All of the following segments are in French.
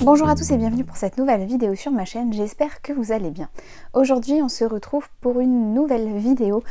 Bonjour à tous et bienvenue pour cette nouvelle vidéo sur ma chaîne, j'espère que vous allez bien. Aujourd'hui on se retrouve pour une nouvelle vidéo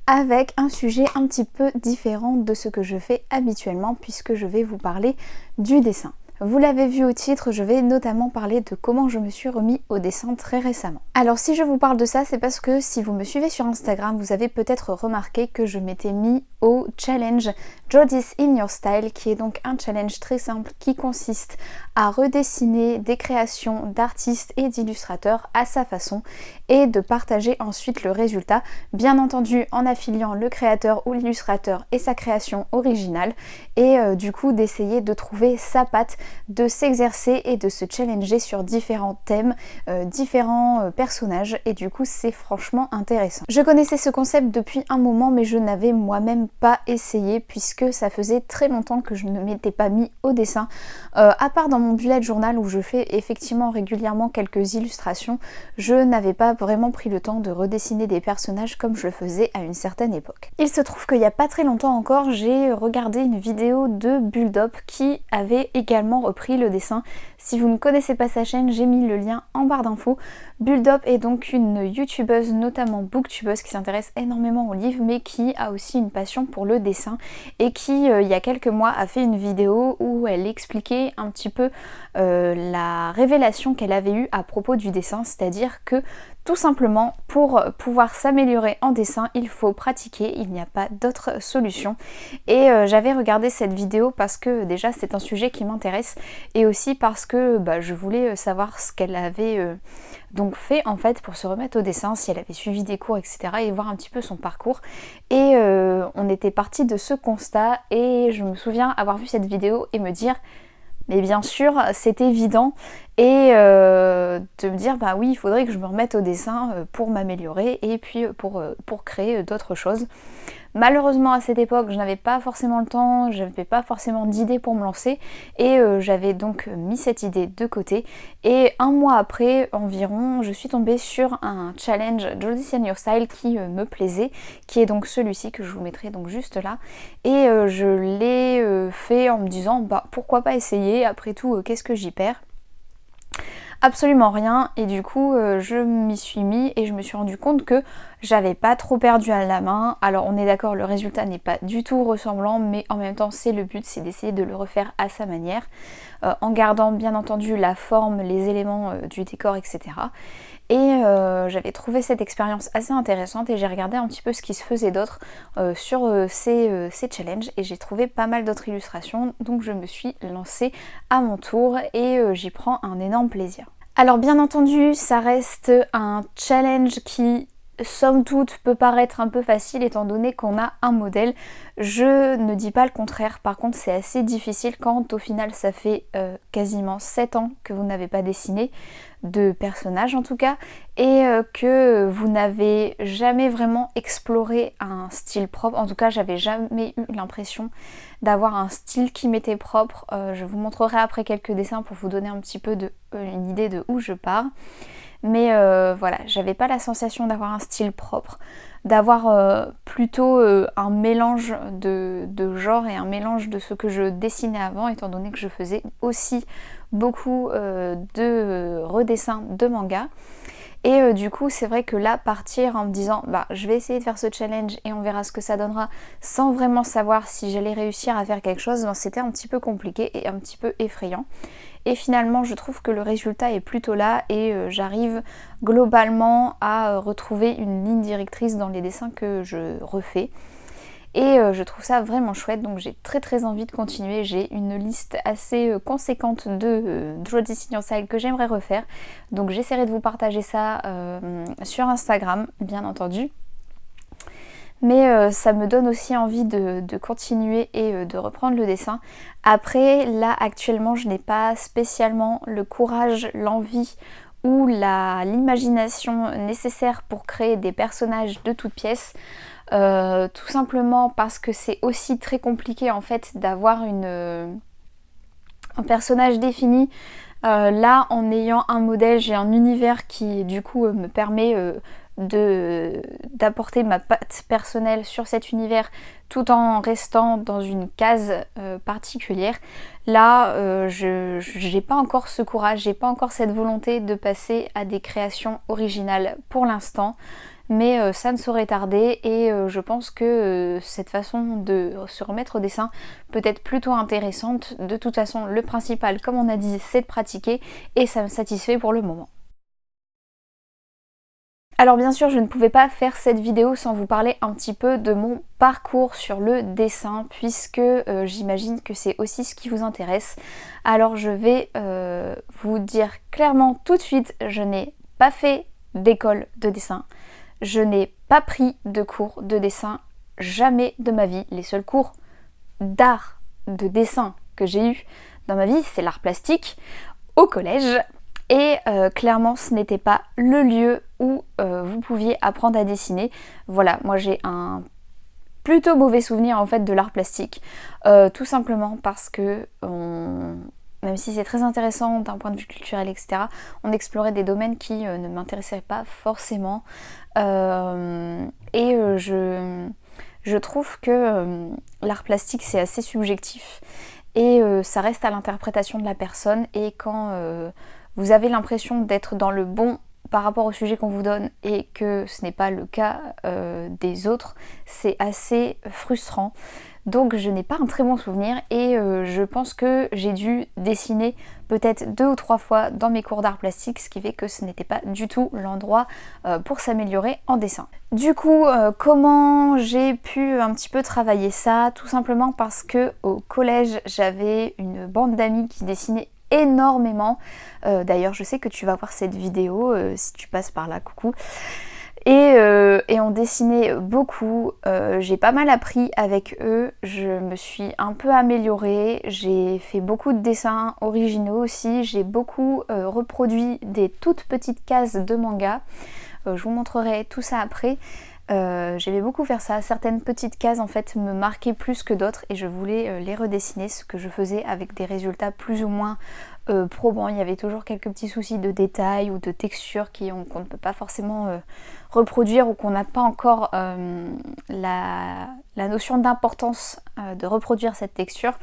avec un sujet un petit peu différent de ce que je fais habituellement puisque je vais vous parler du dessin. Vous l'avez vu au titre, je vais notamment parler de comment je me suis remis au dessin très récemment. Alors si je vous parle de ça, c'est parce que si vous me suivez sur Instagram, vous avez peut-être remarqué que je m'étais mis au challenge Draw This in Your Style, qui est donc un challenge très simple qui consiste à redessiner des créations d'artistes et d'illustrateurs à sa façon et de partager ensuite le résultat, bien entendu en affiliant le créateur ou l'illustrateur et sa création originale et du coup d'essayer de trouver sa patte, de s'exercer et de se challenger sur différents thèmes, différents personnages, et du coup c'est franchement intéressant. Je connaissais ce concept depuis un moment mais je n'avais moi-même pas essayé puisque ça faisait très longtemps que je ne m'étais pas mis au dessin, à part dans mon bullet journal où je fais effectivement régulièrement quelques illustrations, je n'avais pas vraiment pris le temps de redessiner des personnages comme je le faisais à une certaine époque. Il se trouve qu'il n'y a pas très longtemps encore, j'ai regardé une vidéo de Bulldop qui avait également repris le dessin. Si vous ne connaissez pas sa chaîne, j'ai mis le lien en barre d'infos. Bulldop est donc une youtubeuse, notamment booktubeuse, qui s'intéresse énormément aux livres mais qui a aussi une passion pour le dessin et qui il y a quelques mois a fait une vidéo où elle expliquait un petit peu la révélation qu'elle avait eue à propos du dessin, c'est-à-dire que tout simplement pour pouvoir s'améliorer en dessin il faut pratiquer, il n'y a pas d'autre solution. Et j'avais regardé cette vidéo parce que déjà c'est un sujet qui m'intéresse et aussi parce que je voulais savoir ce qu'elle avait donc fait en fait pour se remettre au dessin, si elle avait suivi des cours etc. et voir un petit peu son parcours. Et on était parti de ce constat et je me souviens avoir vu cette vidéo et me dire mais bien sûr c'est évident, et de me dire bah oui il faudrait que je me remette au dessin pour m'améliorer et puis pour créer d'autres choses. Malheureusement à cette époque je n'avais pas forcément le temps, je n'avais pas forcément d'idées pour me lancer et j'avais donc mis cette idée de côté, et un mois après environ je suis tombée sur un challenge Draw This in Your Style qui me plaisait, qui est donc celui-ci que je vous mettrai donc juste là, et je l'ai fait en me disant bah pourquoi pas essayer, après tout qu'est-ce que j'y perds? Absolument rien, et du coup je m'y suis mis et je me suis rendu compte que j'avais pas trop perdu à la main. Alors on est d'accord, le résultat n'est pas du tout ressemblant mais en même temps c'est le but, c'est d'essayer de le refaire à sa manière, en gardant bien entendu la forme, les éléments du décor etc. Et j'avais trouvé cette expérience assez intéressante et j'ai regardé un petit peu ce qui se faisait d'autre sur ces challenges, et j'ai trouvé pas mal d'autres illustrations, donc je me suis lancée à mon tour et j'y prends un énorme plaisir. Alors bien entendu ça reste un challenge qui somme toute peut paraître un peu facile étant donné qu'on a un modèle. Je ne dis pas le contraire, par contre c'est assez difficile quand au final ça fait quasiment 7 ans que vous n'avez pas dessiné de personnage en tout cas, et que vous n'avez jamais vraiment exploré un style propre. En tout cas j'avais jamais eu l'impression d'avoir un style qui m'était propre. Je vous montrerai après quelques dessins pour vous donner un petit peu une idée de où je pars. Mais voilà, j'avais pas la sensation d'avoir un style propre, d'avoir plutôt un mélange de genres et un mélange de ce que je dessinais avant, étant donné que je faisais aussi beaucoup de redessins de manga. Et du coup c'est vrai que là partir en me disant bah je vais essayer de faire ce challenge et on verra ce que ça donnera sans vraiment savoir si j'allais réussir à faire quelque chose, c'était un petit peu compliqué et un petit peu effrayant. Et finalement je trouve que le résultat est plutôt là et j'arrive globalement à retrouver une ligne directrice dans les dessins que je refais. Et je trouve ça vraiment chouette, donc j'ai très envie de continuer. J'ai une liste assez conséquente de Draw This in Your Style que j'aimerais refaire, donc j'essaierai de vous partager ça sur Instagram bien entendu. Mais ça me donne aussi envie de continuer et de reprendre le dessin. Après là actuellement je n'ai pas spécialement le courage, l'envie ou l'imagination nécessaire pour créer des personnages de toutes pièces. Tout simplement parce que c'est aussi très compliqué en fait d'avoir un personnage défini. Là en ayant un modèle, j'ai un univers qui du coup me permet d'apporter ma patte personnelle sur cet univers tout en restant dans une case particulière. Là, j'ai pas encore ce courage, j'ai pas encore cette volonté de passer à des créations originales pour l'instant. Mais ça ne saurait tarder et je pense que cette façon de se remettre au dessin peut être plutôt intéressante. De toute façon, le principal, comme on a dit, c'est de pratiquer et ça me satisfait pour le moment. Alors bien sûr, je ne pouvais pas faire cette vidéo sans vous parler un petit peu de mon parcours sur le dessin, puisque j'imagine que c'est aussi ce qui vous intéresse. Alors je vais vous dire clairement tout de suite, je n'ai pas fait d'école de dessin. Je n'ai pas pris de cours de dessin, jamais de ma vie. Les seuls cours d'art, de dessin que j'ai eu dans ma vie, c'est l'art plastique au collège. Et clairement, ce n'était pas le lieu où vous pouviez apprendre à dessiner. Voilà, moi j'ai un plutôt mauvais souvenir en fait de l'art plastique. Tout simplement parce que même si c'est très intéressant d'un point de vue culturel, etc., on explorait des domaines qui ne m'intéressaient pas forcément. Je trouve que l'art plastique c'est assez subjectif et ça reste à l'interprétation de la personne. Et quand vous avez l'impression d'être dans le bon par rapport au sujet qu'on vous donne et que ce n'est pas le cas des autres, c'est assez frustrant. Donc je n'ai pas un très bon souvenir et je pense que j'ai dû dessiner peut-être 2 ou 3 fois dans mes cours d'art plastique, ce qui fait que ce n'était pas du tout l'endroit pour s'améliorer en dessin. Du coup, comment j'ai pu un petit peu travailler ça? Tout simplement parce que au collège, j'avais une bande d'amis qui dessinaient énormément. D'ailleurs, je sais que tu vas voir cette vidéo si tu passes par là, coucou. Et on dessinait beaucoup, j'ai pas mal appris avec eux, je me suis un peu améliorée, j'ai fait beaucoup de dessins originaux aussi, j'ai beaucoup reproduit des toutes petites cases de manga, je vous montrerai tout ça après. J'aimais beaucoup faire ça, certaines petites cases en fait me marquaient plus que d'autres et je voulais les redessiner, ce que je faisais avec des résultats plus ou moins probants. Il y avait toujours quelques petits soucis de détails ou de texture qu'on ne peut pas forcément reproduire ou qu'on n'a pas encore la notion d'importance de reproduire cette texture.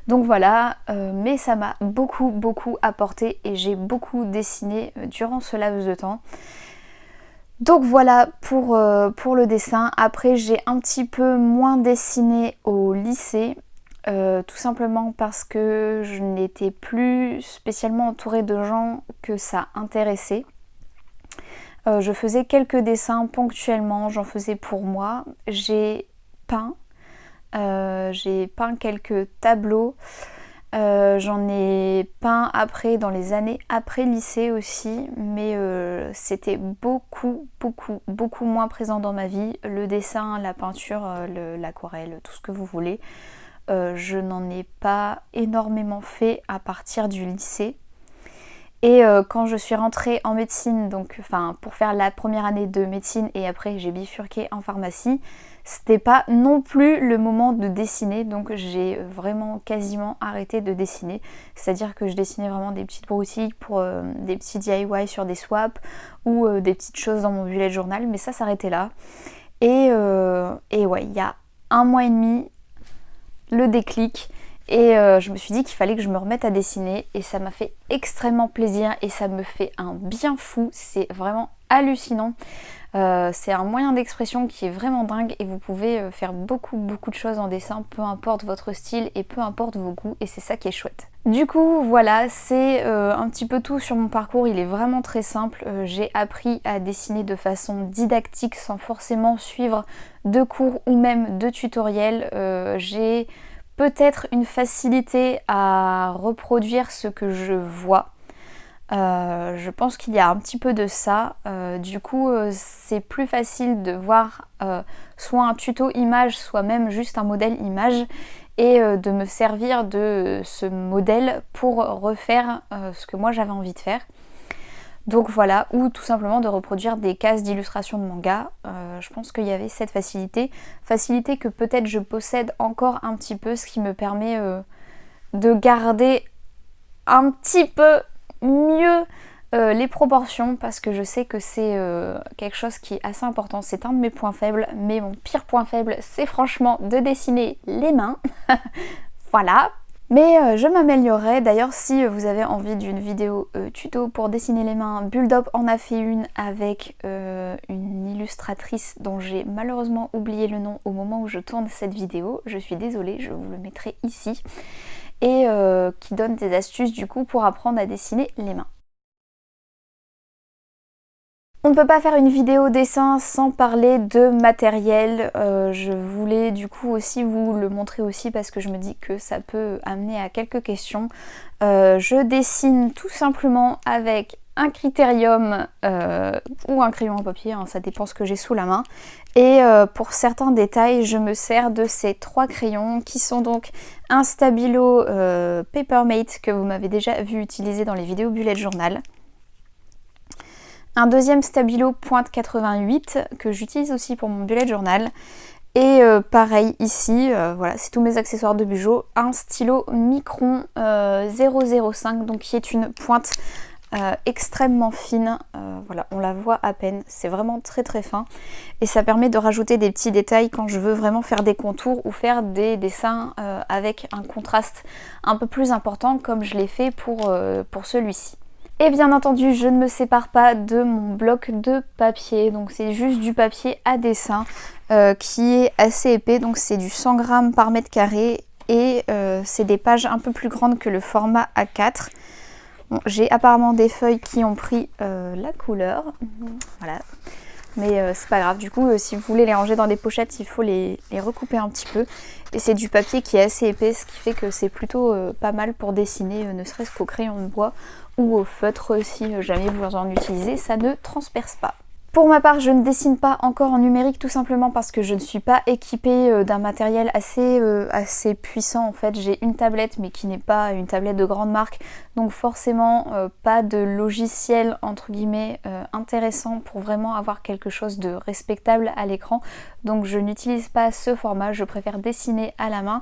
Donc voilà, mais ça m'a beaucoup apporté et j'ai beaucoup dessiné durant ce laps de temps. Donc voilà pour le dessin. Après j'ai un petit peu moins dessiné au lycée, tout simplement parce que je n'étais plus spécialement entourée de gens que ça intéressait. Je faisais quelques dessins ponctuellement, j'en faisais pour moi. J'ai peint quelques tableaux. J'en ai peint après dans les années après lycée aussi, mais c'était beaucoup moins présent dans ma vie. Le dessin, la peinture, l'aquarelle, tout ce que vous voulez. Je n'en ai pas énormément fait à partir du lycée. Et quand je suis rentrée en médecine, donc pour faire la première année de médecine et après j'ai bifurqué en pharmacie, c'était pas non plus le moment de dessiner, donc j'ai vraiment quasiment arrêté de dessiner. C'est-à-dire que je dessinais vraiment des petites broutilles pour des petits DIY sur des swaps ou des petites choses dans mon bullet journal, mais ça s'arrêtait là. Et ouais, il y a 1 mois et demi, le déclic. Et je me suis dit qu'il fallait que je me remette à dessiner et ça m'a fait extrêmement plaisir et ça me fait un bien fou, c'est vraiment hallucinant. C'est un moyen d'expression qui est vraiment dingue et vous pouvez faire beaucoup de choses en dessin, peu importe votre style et peu importe vos goûts, et c'est ça qui est chouette. Du coup voilà, c'est un petit peu tout sur mon parcours, il est vraiment très simple. J'ai appris à dessiner de façon didactique sans forcément suivre de cours ou même de tutoriels. J'ai peut-être une facilité à reproduire ce que je vois. Je pense qu'il y a un petit peu de ça. Du coup, c'est plus facile de voir soit un tuto image, soit même juste un modèle image et de me servir de ce modèle pour refaire ce que moi j'avais envie de faire. Donc voilà, ou tout simplement de reproduire des cases d'illustration de manga. Je pense qu'il y avait cette facilité que peut-être je possède encore un petit peu, ce qui me permet de garder un petit peu mieux les proportions parce que je sais que c'est quelque chose qui est assez important, c'est un de mes points faibles, mais mon pire point faible c'est franchement de dessiner les mains. Voilà. Mais je m'améliorerai. D'ailleurs, si vous avez envie d'une vidéo tuto pour dessiner les mains, Bulldop en a fait une avec une illustratrice dont j'ai malheureusement oublié le nom au moment où je tourne cette vidéo. Je suis désolée, je vous le mettrai ici. Et qui donne des astuces du coup pour apprendre à dessiner les mains. On ne peut pas faire une vidéo dessin sans parler de matériel. Je voulais du coup aussi vous le montrer aussi parce que je me dis que ça peut amener à quelques questions. Je dessine tout simplement avec un critérium ou un crayon à papier, hein, ça dépend ce que j'ai sous la main. Et pour certains détails, je me sers de ces 3 crayons qui sont donc un stabilo Papermate que vous m'avez déjà vu utiliser dans les vidéos bullet journal. Un deuxième stabilo pointe 88 que j'utilise aussi pour mon bullet journal. Et pareil ici, voilà, c'est tous mes accessoires de Bujo. Un stylo Micron 005, donc qui est une pointe extrêmement fine. Voilà, on la voit à peine, c'est vraiment très très fin. Et ça permet de rajouter des petits détails quand je veux vraiment faire des contours ou faire des dessins avec un contraste un peu plus important comme je l'ai fait pour celui-ci. Et bien entendu, je ne me sépare pas de mon bloc de papier, donc c'est juste du papier à dessin qui est assez épais, donc c'est du 100 grammes par mètre carré et c'est des pages un peu plus grandes que le format A4. Bon, j'ai apparemment des feuilles qui ont pris la couleur, voilà, mais c'est pas grave, du coup si vous voulez les ranger dans des pochettes, il faut les recouper un petit peu. Et c'est du papier qui est assez épais, ce qui fait que c'est plutôt pas mal pour dessiner, ne serait-ce qu'au crayon de bois ou au feutre si jamais vous en utilisez, ça ne transperce pas. Pour ma part, je ne dessine pas encore en numérique tout simplement parce que je ne suis pas équipée d'un matériel assez puissant en fait. J'ai une tablette mais qui n'est pas une tablette de grande marque, donc forcément pas de logiciel entre guillemets intéressant pour vraiment avoir quelque chose de respectable à l'écran. Donc je n'utilise pas ce format, je préfère dessiner à la main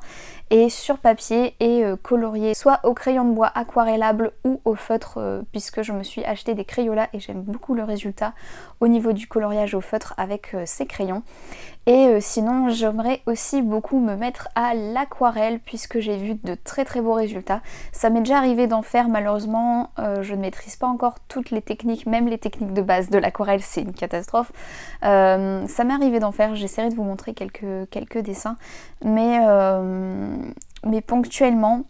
et sur papier et colorier soit au crayon de bois aquarellable ou au feutre puisque je me suis acheté des Crayola et j'aime beaucoup le résultat au niveau du coloriage au feutre avec ces crayons. Et sinon j'aimerais aussi beaucoup me mettre à l'aquarelle puisque j'ai vu de très très beaux résultats. Ça m'est déjà arrivé d'en faire, malheureusement je ne maîtrise pas encore toutes les techniques, même les techniques de base de l'aquarelle c'est une catastrophe. Ça m'est arrivé d'en faire, j'essaierai de vous montrer quelques dessins mais ponctuellement.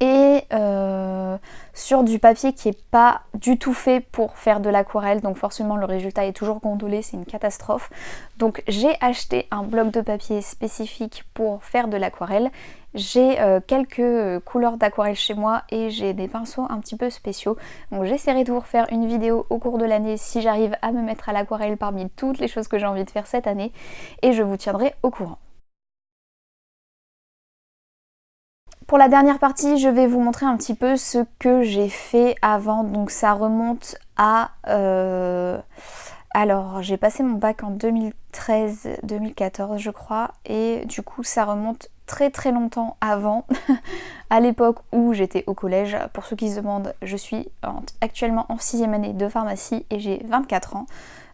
Et sur du papier qui n'est pas du tout fait pour faire de l'aquarelle, donc forcément le résultat est toujours gondolé, c'est une catastrophe. Donc j'ai acheté un bloc de papier spécifique pour faire de l'aquarelle. J'ai quelques couleurs d'aquarelle chez moi et j'ai des pinceaux un petit peu spéciaux. Donc j'essaierai de vous refaire une vidéo au cours de l'année si j'arrive à me mettre à l'aquarelle parmi toutes les choses que j'ai envie de faire cette année et je vous tiendrai au courant. Pour la dernière partie, je vais vous montrer un petit peu ce que j'ai fait avant. Donc ça remonte à... Alors j'ai passé mon bac en 2013-2014 je crois. Et du coup ça remonte très très longtemps avant. À l'époque où j'étais au collège. Pour ceux qui se demandent, je suis actuellement en 6e année de pharmacie et j'ai 24 ans.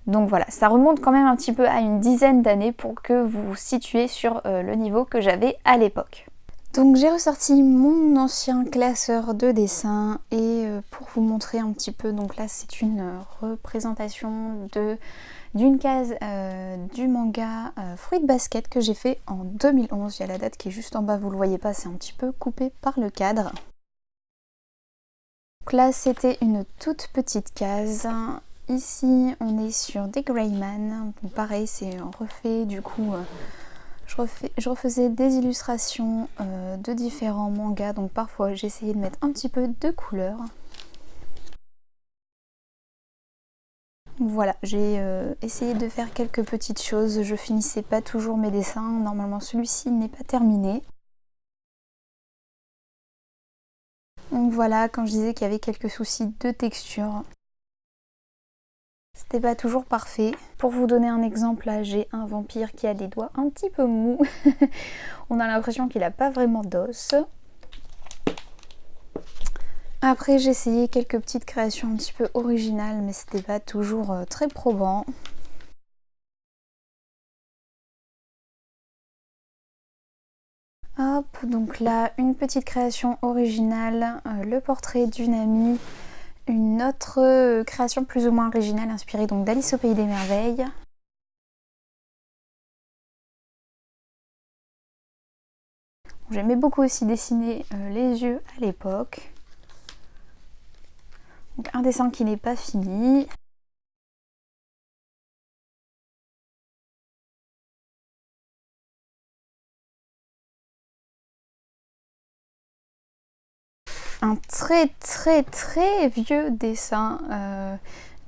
Donc voilà, ça remonte quand même un petit peu à une dizaine d'années pour que vous vous situiez sur le niveau que j'avais à l'époque. Donc j'ai ressorti mon ancien classeur de dessin et pour vous montrer un petit peu, donc là c'est une représentation d'une case du manga Fruit Basket que j'ai fait en 2011. Il y a la date qui est juste en bas, vous le voyez pas, c'est un petit peu coupé par le cadre. Donc là c'était une toute petite case. Ici on est sur des Greyman, donc pareil c'est refait du coup... Je refaisais des illustrations de différents mangas, donc parfois j'essayais de mettre un petit peu de couleur. Voilà, j'ai essayé de faire quelques petites choses, je finissais pas toujours mes dessins, normalement celui-ci n'est pas terminé. Donc voilà, quand je disais qu'il y avait quelques soucis de texture. C'était pas toujours parfait. Pour vous donner un exemple, là j'ai un vampire qui a des doigts un petit peu mous. On a l'impression qu'il n'a pas vraiment d'os. Après j'ai essayé quelques petites créations un petit peu originales mais c'était pas toujours très probant. Hop, donc là une petite création originale, le portrait d'une amie, une autre création plus ou moins originale inspirée donc d'Alice au Pays des Merveilles. J'aimais beaucoup aussi dessiner les yeux à l'époque. Donc un dessin qui n'est pas fini. Un très vieux dessin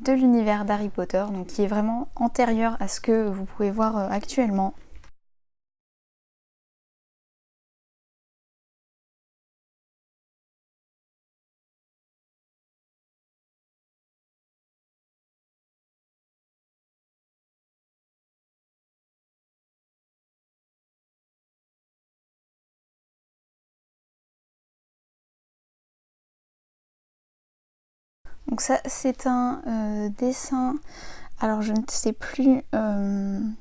de l'univers d'Harry Potter, donc qui est vraiment antérieur à ce que vous pouvez voir actuellement. Donc ça c'est un dessin, alors je ne sais plus comment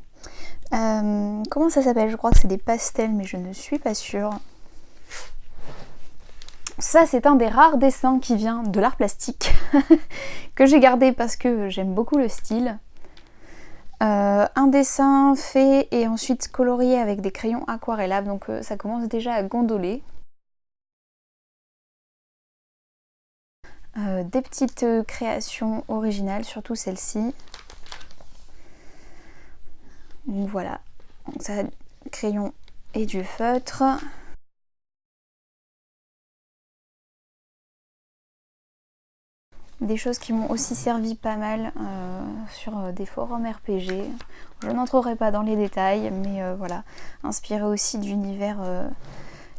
ça s'appelle, je crois que c'est des pastels mais je ne suis pas sûre. Ça c'est un des rares dessins qui vient de l'art plastique que j'ai gardé parce que j'aime beaucoup le style. Un dessin fait et ensuite colorié avec des crayons aquarellables, donc ça commence déjà à gondoler. Des petites créations originales, surtout celle-ci. Donc voilà, donc ça crayon et du feutre. Des choses qui m'ont aussi servi pas mal sur des forums RPG. Je n'entrerai pas dans les détails, mais voilà, inspiré aussi d'univers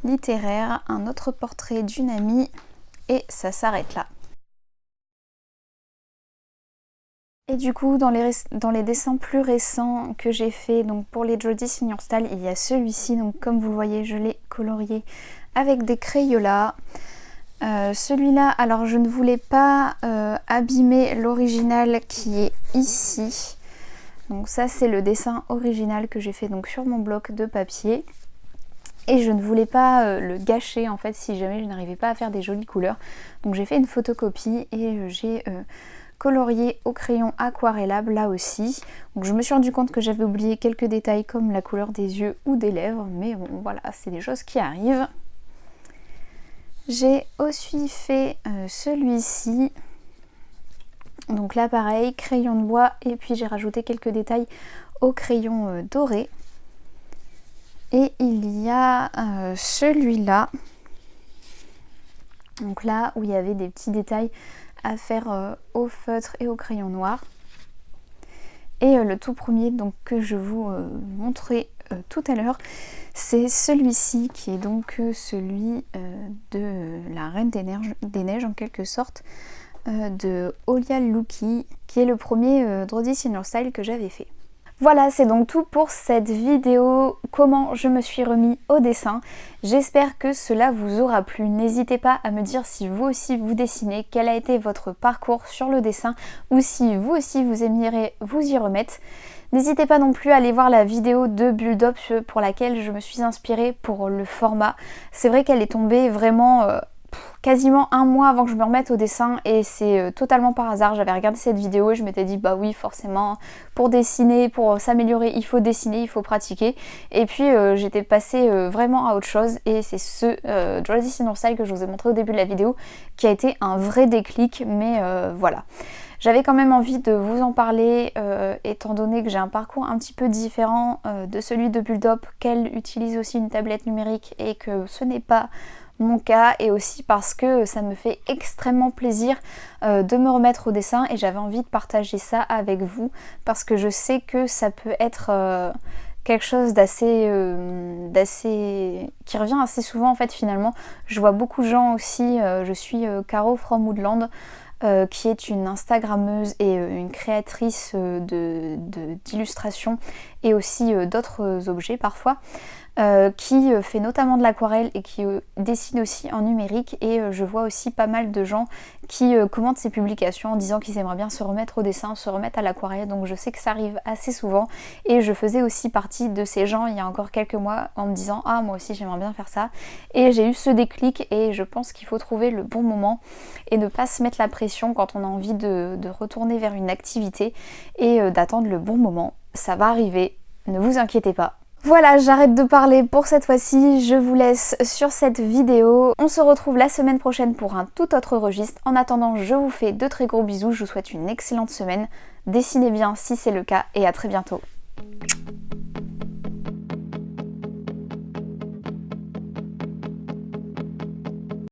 littéraire. Un autre portrait d'une amie et ça s'arrête là. Et du coup, dans les dessins plus récents que j'ai fait, donc pour les Draw This in Your Style, il y a celui-ci, donc comme vous le voyez, je l'ai colorié avec des Crayolas. Celui-là, alors je ne voulais pas abîmer l'original qui est ici. Donc ça c'est le dessin original que j'ai fait donc sur mon bloc de papier. Et je ne voulais pas le gâcher en fait si jamais je n'arrivais pas à faire des jolies couleurs. Donc j'ai fait une photocopie et j'ai colorié au crayon aquarellable là aussi. Donc je me suis rendu compte que j'avais oublié quelques détails comme la couleur des yeux ou des lèvres. Mais bon voilà, c'est des choses qui arrivent. J'ai aussi fait celui-ci. Donc là pareil, crayon de bois et puis j'ai rajouté quelques détails au crayon doré. Et il y a celui-là. Donc là où il y avait des petits détails à faire au feutre et au crayon noir. Et le tout premier donc, que je vous montrais tout à l'heure, c'est celui-ci qui est donc celui de la Reine des Neiges en quelque sorte, de Olia Luki, qui est le premier Draw This in Your Style que j'avais fait. Voilà, c'est donc tout pour cette vidéo, comment je me suis remis au dessin. J'espère que cela vous aura plu. N'hésitez pas à me dire si vous aussi vous dessinez, quel a été votre parcours sur le dessin ou si vous aussi vous aimeriez vous y remettre. N'hésitez pas non plus à aller voir la vidéo de Build Up pour laquelle je me suis inspirée pour le format. C'est vrai qu'elle est tombée vraiment quasiment un mois avant que je me remette au dessin et c'est totalement par hasard. J'avais regardé cette vidéo et je m'étais dit bah oui forcément pour dessiner, pour s'améliorer il faut dessiner, il faut pratiquer et puis j'étais passée vraiment à autre chose et c'est ce Draw This in Your Style que je vous ai montré au début de la vidéo qui a été un vrai déclic mais voilà. J'avais quand même envie de vous en parler étant donné que j'ai un parcours un petit peu différent de celui de Build Up, qu'elle utilise aussi une tablette numérique et que ce n'est pas mon cas, et aussi parce que ça me fait extrêmement plaisir de me remettre au dessin et j'avais envie de partager ça avec vous parce que je sais que ça peut être quelque chose d'assez qui revient assez souvent en fait finalement. Je vois beaucoup de gens aussi, je suis Caro from Woodland qui est une Instagrammeuse et une créatrice d'illustrations et aussi d'autres objets parfois. qui fait notamment de l'aquarelle et qui dessine aussi en numérique, et je vois aussi pas mal de gens qui commentent ses publications en disant qu'ils aimeraient bien se remettre au dessin, se remettre à l'aquarelle, donc je sais que ça arrive assez souvent et je faisais aussi partie de ces gens il y a encore quelques mois en me disant ah moi aussi j'aimerais bien faire ça, et j'ai eu ce déclic et je pense qu'il faut trouver le bon moment et ne pas se mettre la pression quand on a envie de retourner vers une activité et d'attendre le bon moment. Ça va arriver, ne vous inquiétez pas. Voilà, j'arrête de parler pour cette fois-ci, je vous laisse sur cette vidéo. On se retrouve la semaine prochaine pour un tout autre registre. En attendant, je vous fais de très gros bisous, je vous souhaite une excellente semaine. Dessinez bien si c'est le cas et à très bientôt.